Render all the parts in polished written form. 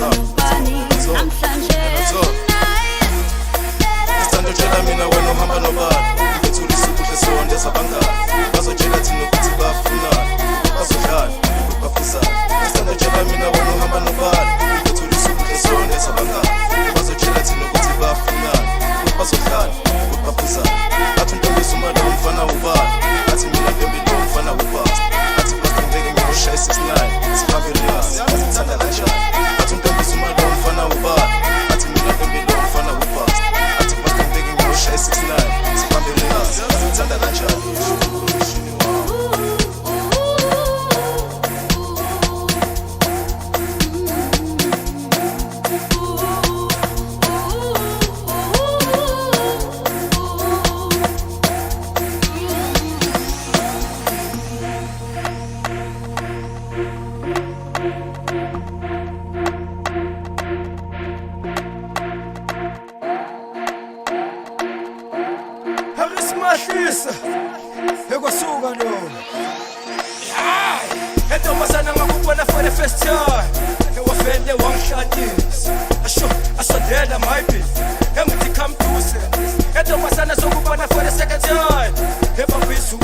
up? Namhlanje Sithanda utshela mina wena uhamba nobani Ngethula isuku lesonde sabangani Bazotshela thina ukuthi bafunani Bazodlala, bafisa Sithanda utshela mina wena uhamba nobani Ngethula isuku lesonde sabangani Bazotshela thina ukuthi bafunani Bazodlala, bafisa Athi untombisa umali umfana ubani Athi mina ntombi lo umfana ubani Athi basta ngeke ngiyoshaya 69 Sihambe relax, sithanda kanjani Athi untombisa umali umfana ubani Athi mina ntombi lo umfana ubani Athi basta ngeke ngiyoshaya 69 Sihambe relax, sithanda kanjani Mahlisa ekwasuka lo entombazana ngakubona for the first time ewafende wangishadisa asondela my beef engithi come close entombazana sokubona for the second time ebabisa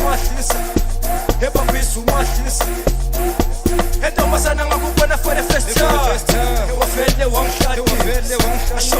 umahlisa entombazana ngakubona for the first time ewafende wangishadisa